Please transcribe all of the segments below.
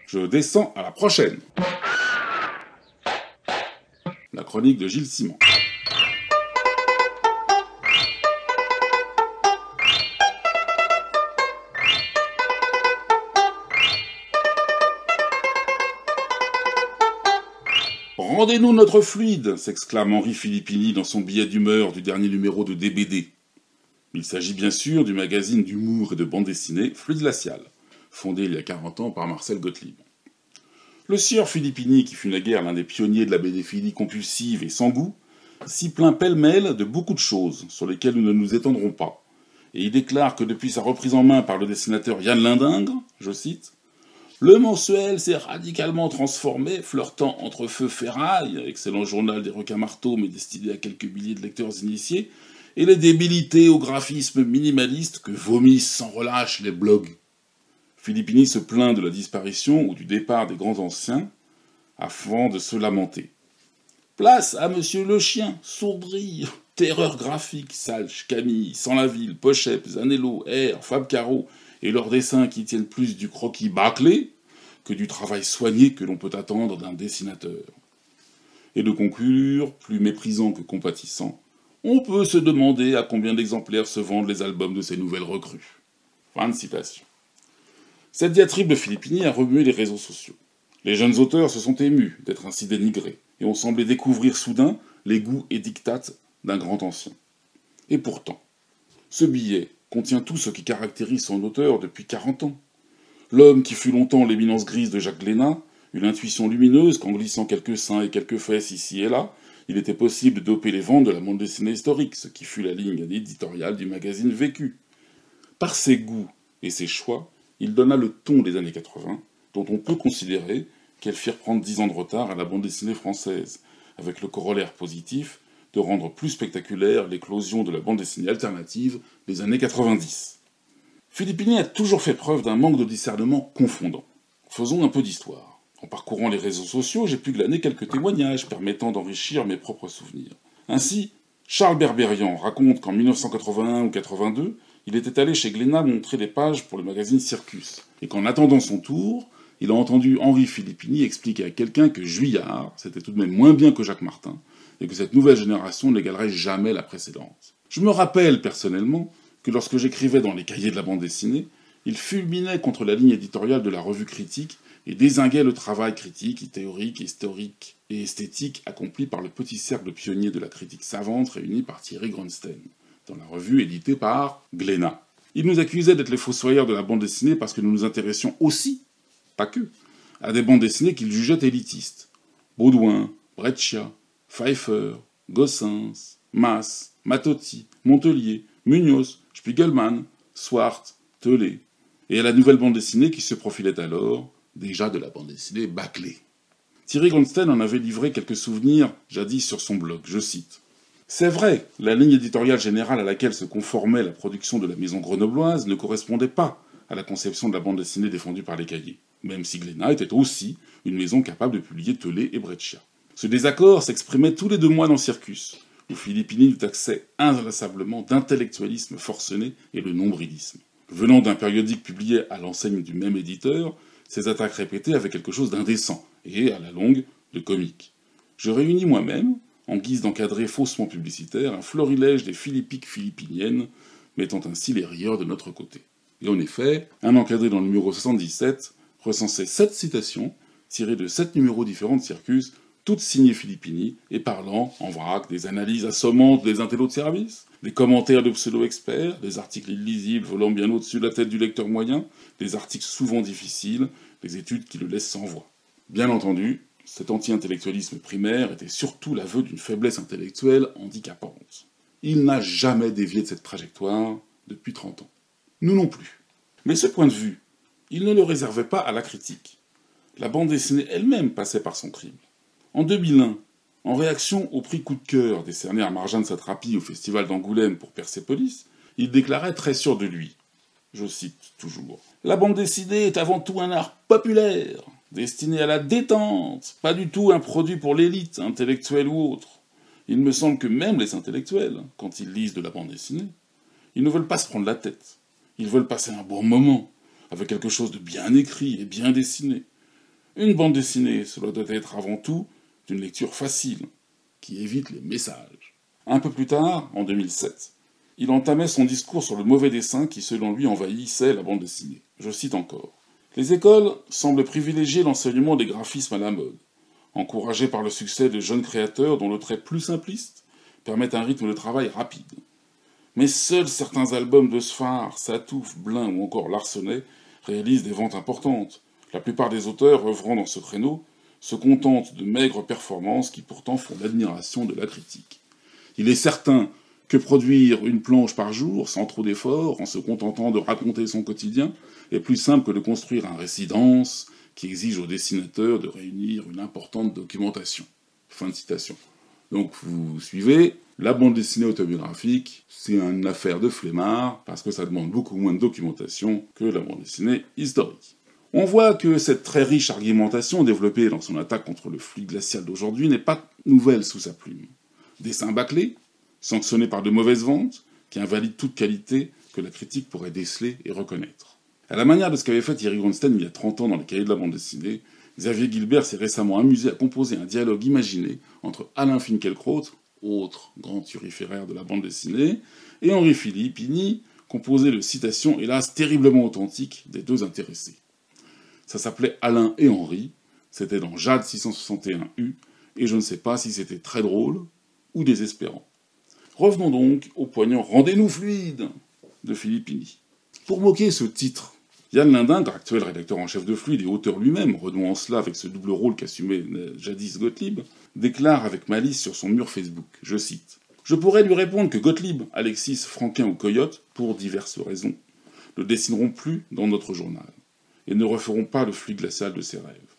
Je descends à la prochaine. La chronique de Gilles Simon. Rendez-nous notre fluide, s'exclame Henri Filippini dans son billet d'humeur du dernier numéro de DBD. Il s'agit bien sûr du magazine d'humour et de bande dessinée Fluide Glacial, fondé il y a 40 ans par Marcel Gottlieb. Le sieur Filippini, qui fut naguère l'un des pionniers de la bédéphilie compulsive et sans goût, s'y plaint pêle-mêle de beaucoup de choses, sur lesquelles nous ne nous étendrons pas, et il déclare que depuis sa reprise en main par le dessinateur Yann Lindingre, je cite, « Le mensuel s'est radicalement transformé, flirtant entre feu ferraille, excellent journal des requins-marteaux mais destiné à quelques milliers de lecteurs initiés, et les débilités au graphisme minimaliste que vomissent sans relâche les blogs. » Filippini se plaint de la disparition ou du départ des grands anciens, avant de se lamenter. Place à Monsieur le Chien, Sourdrille, Terreur Graphique, Salch, Camille, Sans la Ville, Pochep, Zanello, R, Fab Caro, et leurs dessins qui tiennent plus du croquis bâclé que du travail soigné que l'on peut attendre d'un dessinateur. Et de conclure, plus méprisant que compatissant, on peut se demander à combien d'exemplaires se vendent les albums de ces nouvelles recrues. Fin de citation. Cette diatribe de Filippini a remué les réseaux sociaux. Les jeunes auteurs se sont émus d'être ainsi dénigrés, et ont semblé découvrir soudain les goûts et dictates d'un grand ancien. Et pourtant, ce billet contient tout ce qui caractérise son auteur depuis 40 ans. L'homme qui fut longtemps l'éminence grise de Jacques Glénat, une intuition lumineuse qu'en glissant quelques seins et quelques fesses ici et là, il était possible de doper les ventes de la bande dessinée historique, ce qui fut la ligne éditoriale du magazine Vécu. Par ses goûts et ses choix, il donna le ton des années 80, dont on peut considérer qu'elles firent prendre 10 ans de retard à la bande dessinée française, avec le corollaire positif de rendre plus spectaculaire l'éclosion de la bande dessinée alternative des années 90. Filippini a toujours fait preuve d'un manque de discernement confondant. Faisons un peu d'histoire. En parcourant les réseaux sociaux, j'ai pu glaner quelques témoignages permettant d'enrichir mes propres souvenirs. Ainsi, Charles Berberian raconte qu'en 1981 ou 82, il était allé chez Glénat montrer des pages pour le magazine Circus, et qu'en attendant son tour, il a entendu Henri Filippini expliquer à quelqu'un que Juillard, c'était tout de même moins bien que Jacques Martin, et que cette nouvelle génération n'égalerait jamais la précédente. Je me rappelle, personnellement, que lorsque j'écrivais dans les cahiers de la bande dessinée, il fulminait contre la ligne éditoriale de la revue Critique et dézinguait le travail critique, théorique, historique et esthétique accompli par le petit cercle de pionniers de la critique savante réuni par Thierry Gronstein, dans la revue éditée par Glénat. Il nous accusait d'être les fossoyeurs de la bande dessinée parce que nous nous intéressions aussi, pas que, à des bandes dessinées qu'il jugeait élitistes. Baudouin, Breccia, Pfeiffer, Gossens, Masse, Matotti, Montelier, Munoz, Spiegelman, Swart, Telet, et à la nouvelle bande dessinée qui se profilait alors, déjà de la bande dessinée bâclée. Thierry Gronstein en avait livré quelques souvenirs jadis sur son blog, je cite. C'est vrai, la ligne éditoriale générale à laquelle se conformait la production de la maison grenobloise ne correspondait pas à la conception de la bande dessinée défendue par les cahiers, même si Glénat était aussi une maison capable de publier Telet et Breccia. Ce désaccord s'exprimait tous les 2 mois dans Circus, où Filippini nous taxait inlassablement d'intellectualisme forcené et de nombrilisme. Venant d'un périodique publié à l'enseigne du même éditeur, ces attaques répétées avaient quelque chose d'indécent, et, à la longue, de comique. Je réunis moi-même, en guise d'encadré faussement publicitaire, un florilège des philippiques philippiniennes, mettant ainsi les rieurs de notre côté. Et en effet, un encadré dans le numéro 77 recensait 7 citations, tirées de 7 numéros différents de Circus, toutes signées Filippini, et parlant, en vrac, des analyses assommantes des intellos de service, des commentaires de pseudo-experts, des articles illisibles volant bien au-dessus de la tête du lecteur moyen, des articles souvent difficiles, des études qui le laissent sans voix. Bien entendu, cet anti-intellectualisme primaire était surtout l'aveu d'une faiblesse intellectuelle handicapante. Il n'a jamais dévié de cette trajectoire depuis 30 ans. Nous non plus. Mais ce point de vue, il ne le réservait pas à la critique. La bande dessinée elle-même passait par son crible. En 2001, en réaction au prix coup de cœur décerné à Marjane Satrapi au festival d'Angoulême pour Persépolis, il déclarait très sûr de lui, je cite toujours, « La bande dessinée est avant tout un art populaire, destiné à la détente, pas du tout un produit pour l'élite, intellectuelle ou autre. Il me semble que même les intellectuels, quand ils lisent de la bande dessinée, ils ne veulent pas se prendre la tête. Ils veulent passer un bon moment, avec quelque chose de bien écrit et bien dessiné. Une bande dessinée, cela doit être avant tout d'une lecture facile, qui évite les messages. Un peu plus tard, en 2007, il entamait son discours sur le mauvais dessin qui, selon lui, envahissait la bande dessinée. Je cite encore. « Les écoles semblent privilégier l'enseignement des graphismes à la mode, encouragés par le succès de jeunes créateurs dont le trait plus simpliste permet un rythme de travail rapide. Mais seuls certains albums de Sfar, Satouf, Blin ou encore Larsonnet réalisent des ventes importantes. La plupart des auteurs œuvrant dans ce créneau se contentent de maigres performances qui pourtant font l'admiration de la critique. Il est certain que produire une planche par jour, sans trop d'efforts, en se contentant de raconter son quotidien, est plus simple que de construire un récit dense qui exige au dessinateur de réunir une importante documentation. » Fin de citation. Donc vous suivez, la bande dessinée autobiographique, c'est une affaire de flemmard, parce que ça demande beaucoup moins de documentation que la bande dessinée historique. On voit que cette très riche argumentation développée dans son attaque contre le fluide glacial d'aujourd'hui n'est pas nouvelle sous sa plume. Dessin bâclé, sanctionné par de mauvaises ventes, qui invalide toute qualité que la critique pourrait déceler et reconnaître. À la manière de ce qu'avait fait Thierry Grunstein il y a 30 ans dans les cahiers de la bande dessinée, Xavier Gilbert s'est récemment amusé à composer un dialogue imaginé entre Alain Finkielkraut, autre grand turiféraire de la bande dessinée, et Henri Filippini, composé de citations hélas terriblement authentiques des deux intéressés. Ça s'appelait Alain et Henri, c'était dans Jade 661U, et je ne sais pas si c'était très drôle ou désespérant. Revenons donc au poignant « Rendez-nous fluide » de Filippini. Pour moquer ce titre, Yann Lindingre, actuel rédacteur en chef de Fluide et auteur lui-même, renouant cela avec ce double rôle qu'assumait jadis Gottlieb, déclare avec malice sur son mur Facebook, je cite, « Je pourrais lui répondre que Gottlieb, Alexis, Franquin ou Coyote, pour diverses raisons, ne dessineront plus dans notre journal, et ne referont pas le fluide glacial de ses rêves.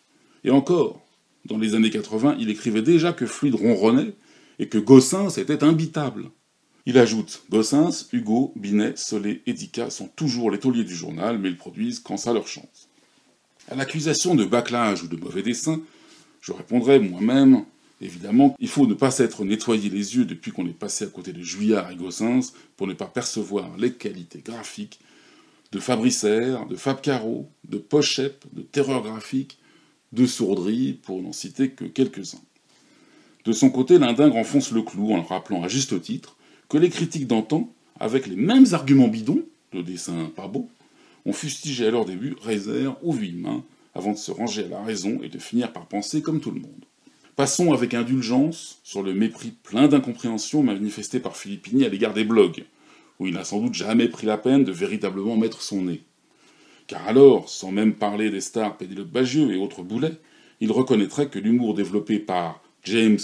Et encore, dans les années 80, il écrivait déjà que Fluide ronronnait, et que Gossens était imbitable. » Il ajoute « Gossens, Hugo, Binet, Solé et Dica sont toujours les tauliers du journal, mais ils produisent quand ça leur chante. » À l'accusation de bâclage ou de mauvais dessin, je répondrai moi-même, évidemment, il faut ne pas s'être nettoyé les yeux depuis qu'on est passé à côté de Juillard et Gossens pour ne pas percevoir les qualités graphiques de Fabrice R, de Fab Caro, de Pochep, de Terreur Graphique, de Sourdry, pour n'en citer que quelques-uns. De son côté, Lindingre enfonce le clou en le rappelant à juste titre que les critiques d'antan, avec les mêmes arguments bidons, de dessin pas beau, ont fustigé à leur début Reiser ou Villemain, avant de se ranger à la raison et de finir par penser comme tout le monde. Passons avec indulgence sur le mépris plein d'incompréhension manifesté par Filippini à l'égard des blogs, où il n'a sans doute jamais pris la peine de véritablement mettre son nez. Car alors, sans même parler des stars Pénélope Bagieux et autres boulets, il reconnaîtrait que l'humour développé par James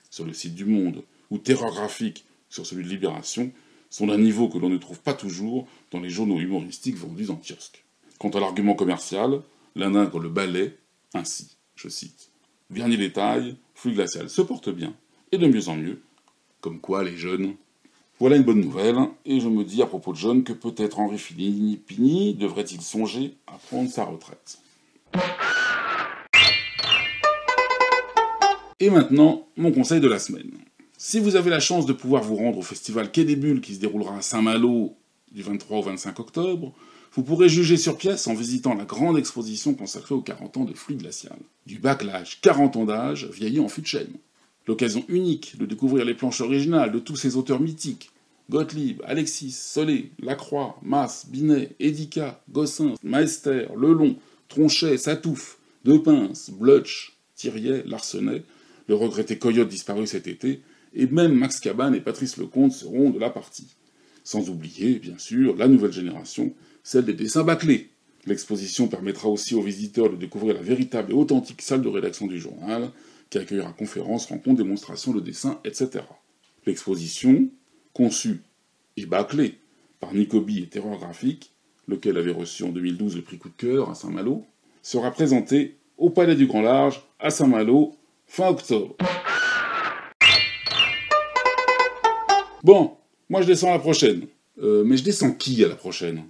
sur le site du Monde, ou Terreur Graphique sur celui de Libération, sont d'un niveau que l'on ne trouve pas toujours dans les journaux humoristiques vendus en kiosque. Quant à l'argument commercial, Lindingre le balaie ainsi, je cite, « Dernier détail, Fluide glacial se porte bien, et de mieux en mieux, comme quoi les jeunes... » Voilà une bonne nouvelle, et je me dis à propos de jeunes que peut-être Henri Filippini devrait-il songer à prendre sa retraite. Et maintenant, mon conseil de la semaine. Si vous avez la chance de pouvoir vous rendre au festival Quai des Bulles qui se déroulera à Saint-Malo du 23 au 25 octobre, vous pourrez juger sur pièce en visitant la grande exposition consacrée aux 40 ans de Fluide glacial. Du bâclage 40 ans d'âge vieilli en fût de chêne. L'occasion unique de découvrir les planches originales de tous ces auteurs mythiques, Gottlieb, Alexis, Solé, Lacroix, Masse, Binet, Edica, Gossens, Maester, Lelon, Tronchet, Satouf, Depince, Blutch, Thiriet, Larsonnet, le regretté Coyote disparu cet été, et même Max Cabane et Patrice Lecomte seront de la partie. Sans oublier, bien sûr, la nouvelle génération, celle des dessins bâclés. L'exposition permettra aussi aux visiteurs de découvrir la véritable et authentique salle de rédaction du journal, qui accueillera conférences, rencontres, démonstrations de dessin, etc. L'exposition, conçue et bâclée par Nicobi et Terreur Graphique, lequel avait reçu en 2012 le prix Coup de cœur à Saint-Malo, sera présentée au Palais du Grand Large à Saint-Malo fin octobre. Bon, moi je descends à la prochaine. Mais je descends qui à la prochaine ?